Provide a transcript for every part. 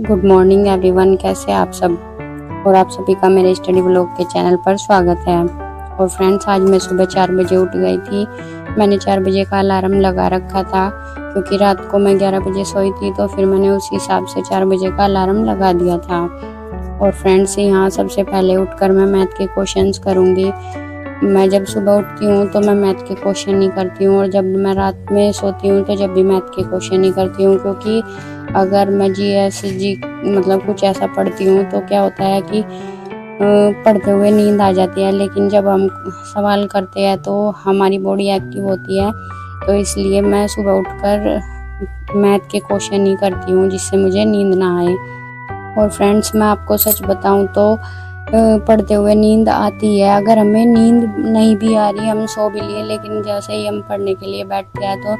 Good morning everyone, कैसे आप सब। और आप सभी का मेरे स्टडी ब्लॉग के चैनल पर स्वागत है। और फ्रेंड्स, आज मैं सुबह 4 बजे उठ गई थी। मैंने 4 बजे का अलार्म लगा रखा था क्योंकि रात को मैं 11 बजे सोई थी, तो फिर मैंने उसी हिसाब से 4 बजे का अलार्म लगा दिया था। और फ्रेंड्स, यहाँ सबसे पहले उठकर मैं मैथ के क्वेश्चंस करूँगी। मैं जब सुबह उठती हूँ तो मैं मैथ के क्वेश्चन ही करती हूँ, और जब मैं रात में सोती हूँ तो जब भी मैथ के क्वेश्चन ही करती हूँ। क्योंकि अगर मैं जी मतलब कुछ ऐसा पढ़ती हूँ तो क्या होता है कि पढ़ते हुए नींद आ जाती है, लेकिन जब हम सवाल करते हैं तो हमारी बॉडी एक्टिव होती है। तो इसलिए मैं सुबह उठकर मैथ के क्वेश्चन ही करती हूँ, जिससे मुझे नींद ना आए। और फ्रेंड्स, मैं आपको सच बताऊँ तो पढ़ते हुए नींद आती है। अगर हमें नींद नहीं भी आ रही, हम सो भी लिए, लेकिन जैसे ही हम पढ़ने के लिए बैठते हैं तो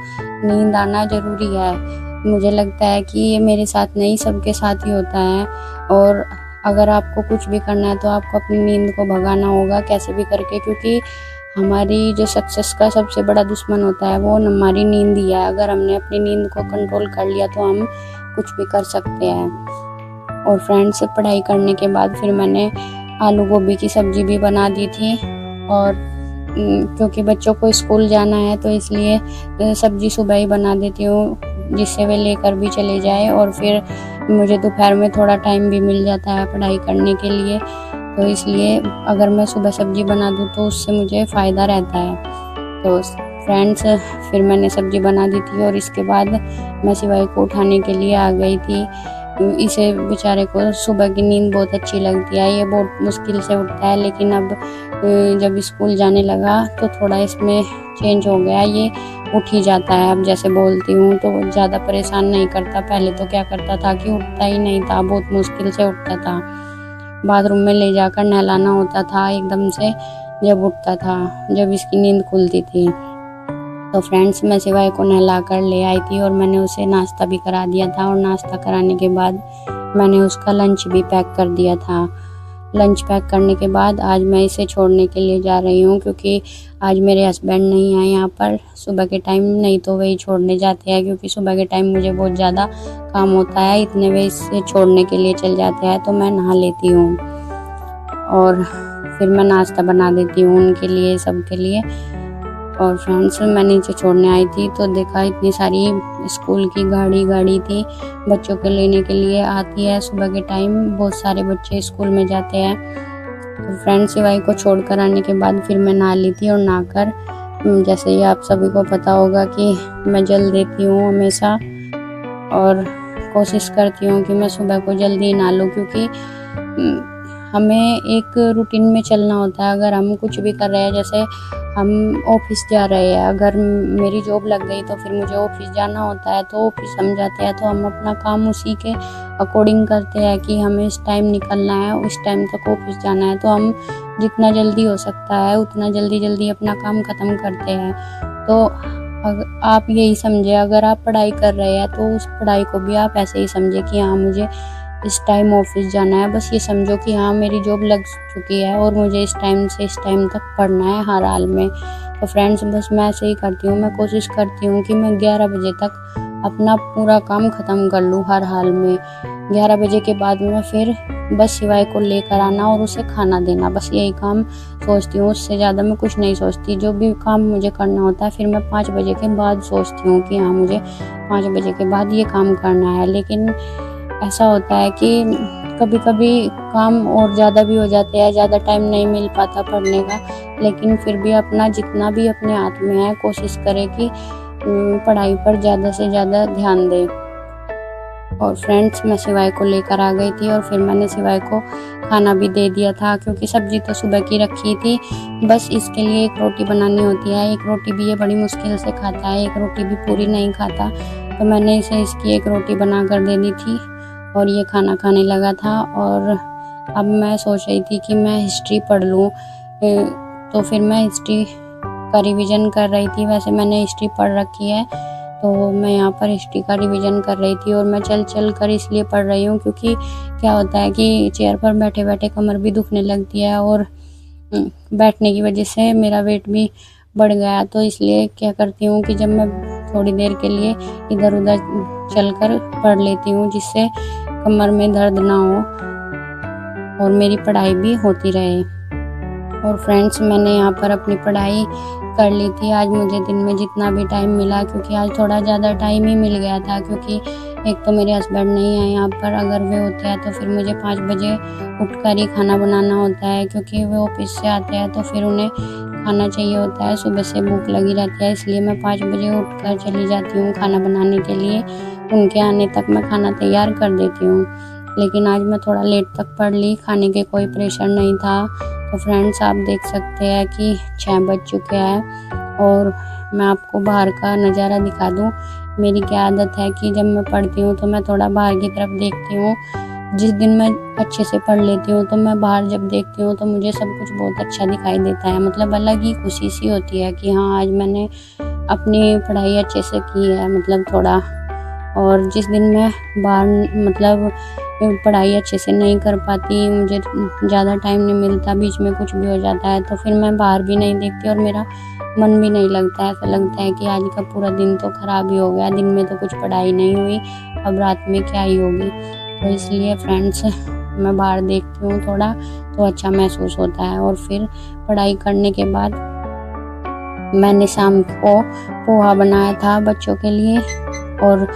नींद आना ज़रूरी है। मुझे लगता है कि ये मेरे साथ नहीं, सबके साथ ही होता है। और अगर आपको कुछ भी करना है तो आपको अपनी नींद को भगाना होगा कैसे भी करके, क्योंकि हमारी जो सक्सेस का सबसे बड़ा दुश्मन होता है वो हमारी नींद ही है। अगर हमने अपनी नींद को कंट्रोल कर लिया तो हम कुछ भी कर सकते हैं। और फ्रेंड्स, पढ़ाई करने के बाद फिर मैंने आलू गोभी की सब्जी भी बना दी थी। और क्योंकि बच्चों को स्कूल जाना है तो इसलिए सब्जी सुबह ही बना देती हूँ, जिससे वे लेकर भी चले जाए। और फिर मुझे दोपहर में थोड़ा टाइम भी मिल जाता है पढ़ाई करने के लिए, तो इसलिए अगर मैं सुबह सब्जी बना दूँ तो उससे मुझे फ़ायदा रहता है। तो फ्रेंड्स, फिर मैंने सब्जी बना दी थी और इसके बाद मैं सिवाय को उठाने के लिए आ गई थी। इसे बेचारे को सुबह की नींद बहुत अच्छी लगती है, ये बहुत मुश्किल से उठता है, लेकिन अब जब स्कूल जाने लगा तो थोड़ा इसमें चेंज हो गया, ये उठ ही जाता है। अब जैसे बोलती हूँ तो ज़्यादा परेशान नहीं करता। पहले तो क्या करता था कि उठता ही नहीं था, बहुत मुश्किल से उठता था। बाथरूम में ले जाकर नहलाना होता था एकदम से जब उठता था, जब इसकी नींद खुलती थी। तो फ्रेंड्स, मैं सिवाय को नहला कर ले आई थी और मैंने उसे नाश्ता भी करा दिया था। और नाश्ता कराने के बाद मैंने उसका लंच भी पैक कर दिया था। लंच पैक करने के बाद आज मैं इसे छोड़ने के लिए जा रही हूँ, क्योंकि आज मेरे हस्बैंड नहीं हैं यहाँ पर सुबह के टाइम, नहीं तो वही छोड़ने जाते हैं, क्योंकि सुबह के टाइम मुझे बहुत ज़्यादा काम होता है। इतने वे इसे छोड़ने के लिए चल जाते हैं तो मैं नहा लेती हूँ और फिर मैं नाश्ता बना देती हूँ उनके लिए, सबके लिए। और फ्रेंड्स, मैं नीचे छोड़ने आई थी तो देखा इतनी सारी स्कूल की गाड़ी थी, बच्चों के लेने के लिए आती है सुबह के टाइम। बहुत सारे बच्चे स्कूल में जाते हैं। तो फ्रेंड्स, सिवाय को छोड़कर आने के बाद फिर मैं नहा ली थी। और नहाकर, जैसे ही आप सभी को पता होगा कि मैं जल देती हूँ हमेशा, और कोशिश करती हूँ कि मैं सुबह को जल्दी नहा लूँ, क्योंकि हमें एक रूटीन में चलना होता है। अगर हम कुछ भी कर रहे हैं, जैसे हम ऑफिस जा रहे हैं, अगर मेरी जॉब लग गई तो फिर मुझे ऑफिस जाना होता है, तो ऑफिस हम जाते हैं तो हम अपना काम उसी के अकॉर्डिंग करते हैं कि हमें इस टाइम निकलना है, उस टाइम तक ऑफिस जाना है। तो हम जितना जल्दी हो सकता है उतना जल्दी अपना काम ख़त्म करते हैं। तो आप यही समझे, अगर आप पढ़ाई कर रहे हैं तो उस पढ़ाई को भी आप ऐसे ही समझे कि हाँ, मुझे इस टाइम ऑफिस जाना है। बस ये समझो कि हाँ, मेरी जॉब लग चुकी है और मुझे इस टाइम से इस टाइम तक पढ़ना है हर हाल में। तो फ्रेंड्स, बस मैं ऐसे ही करती हूँ। मैं कोशिश करती हूँ कि मैं 11 बजे तक अपना पूरा काम ख़त्म कर लूँ हर हाल में। 11 बजे के बाद मैं फिर बस सिवाय को लेकर आना और उसे खाना देना, बस यही काम सोचती हूँ। उससे ज़्यादा मैं कुछ नहीं सोचती। जो भी काम मुझे करना होता है फिर मैं 5 बजे के बाद सोचती हूँ कि हाँ, मुझे 5 बजे के बाद ये काम करना है। लेकिन ऐसा होता है कि कभी कभी काम और ज़्यादा भी हो जाते हैं, ज़्यादा टाइम नहीं मिल पाता पढ़ने का, लेकिन फिर भी अपना जितना भी अपने हाथ में है कोशिश करें कि पढ़ाई पर ज़्यादा से ज़्यादा ध्यान दें। और फ्रेंड्स, मैं सिवाय को लेकर आ गई थी और फिर मैंने सिवाय को खाना भी दे दिया था, क्योंकि सब्जी तो सुबह की रखी थी। बस इसके लिए एक रोटी बनानी होती है, एक रोटी भी ये बड़ी मुश्किल से खाता है, एक रोटी भी पूरी नहीं खाता। तो मैंने इसे इसकी एक रोटी बना कर दे दी थी और ये खाना खाने लगा था। और अब मैं सोच रही थी कि मैं हिस्ट्री पढ़ लूँ, तो फिर मैं हिस्ट्री का रिवीजन कर रही थी। वैसे मैंने हिस्ट्री पढ़ रखी है, तो मैं यहाँ पर हिस्ट्री का रिवीजन कर रही थी। और मैं चल कर इसलिए पढ़ रही हूँ क्योंकि क्या होता है कि चेयर पर बैठे बैठे कमर भी दुखने लगती है, और बैठने की वजह से मेरा वेट भी बढ़ गया। तो इसलिए क्या करती हूँ कि जब मैं थोड़ी देर के लिए इधर उधर चलकर पढ़ लेती हूँ, जिससे कमर में दर्द ना हो और मेरी पढ़ाई भी होती रहे। और फ्रेंड्स, मैंने यहाँ पर अपनी पढ़ाई कर ली थी। आज मुझे दिन में जितना भी टाइम मिला, क्योंकि आज थोड़ा ज़्यादा टाइम ही मिल गया था, क्योंकि एक तो मेरे हस्बैंड नहीं है यहाँ पर। अगर वे होते हैं तो फिर मुझे 5 बजे उठकर ही खाना बनाना होता है, क्योंकि वे ऑफिस से आते हैं तो फिर उन्हें खाना चाहिए होता है। सुबह से भूख लगी रहती है, इसलिए मैं 5 बजे उठकर चली जाती हूँ खाना बनाने के लिए। उनके आने तक मैं खाना तैयार कर देती हूँ। लेकिन आज मैं थोड़ा लेट तक पढ़ ली, खाने के कोई प्रेशर नहीं था। तो फ्रेंड्स, आप देख सकते हैं कि 6 बज चुके हैं और मैं आपको बाहर का नज़ारा दिखा दूँ। मेरी क्या आदत है कि जब मैं पढ़ती हूँ तो मैं थोड़ा बाहर की तरफ देखती हूँ। जिस दिन मैं अच्छे से पढ़ लेती हूँ तो मैं बाहर जब देखती हूँ तो मुझे सब कुछ बहुत अच्छा दिखाई देता है। मतलब अलग ही खुशी सी होती है कि हाँ, आज मैंने अपनी पढ़ाई अच्छे से की है, मतलब थोड़ा। और जिस दिन मैं बाहर मतलब पढ़ाई अच्छे से नहीं कर पाती, मुझे ज़्यादा टाइम नहीं मिलता, बीच में कुछ भी हो जाता है, तो फिर मैं बाहर भी नहीं देखती और मेरा मन भी नहीं लगता है। ऐसा लगता है कि आज का पूरा दिन तो ख़राब ही हो गया, दिन में तो कुछ पढ़ाई नहीं हुई, अब रात में क्या ही होगी। तो इसलिए फ्रेंड्स, मैं बाहर देखती हूँ थोड़ा तो अच्छा महसूस होता है। और फिर पढ़ाई करने के बाद मैंने शाम को पोहा बनाया था बच्चों के लिए और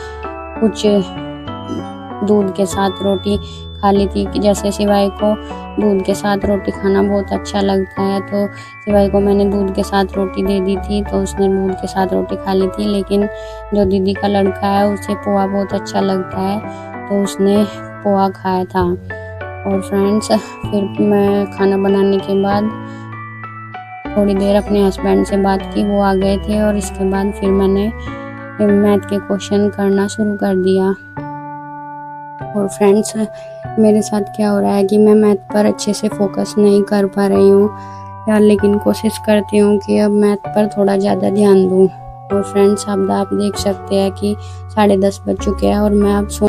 कुछ दूध के साथ रोटी खा ली थी। कि जैसे सिवाय को दूध के साथ रोटी खाना बहुत अच्छा लगता है, तो सिवाय को मैंने दूध के साथ रोटी दे दी थी, तो उसने दूध के साथ रोटी खा ली थी। लेकिन जो दीदी का लड़का है उसे पोहा बहुत अच्छा लगता है, तो उसने पोहा खाया था। और फ्रेंड्स, फिर मैं खाना बनाने के बाद थोड़ी देर अपने हस्बैंड से बात की, वो आ गए थे और इसके बाद फिर मैंने मैथ के क्वेश्चन करना शुरू कर दिया। और फ्रेंड्स, मेरे साथ क्या हो रहा है कि मैं मैथ पर अच्छे से फोकस नहीं कर पा रही हूँ यार, लेकिन कोशिश करती हूँ कि अब मैथ पर थोड़ा ज़्यादा ध्यान दूँ। और फ्रेंड्स, आप देख सकते हैं कि 10:30 बज चुके हैं और मैं अब सो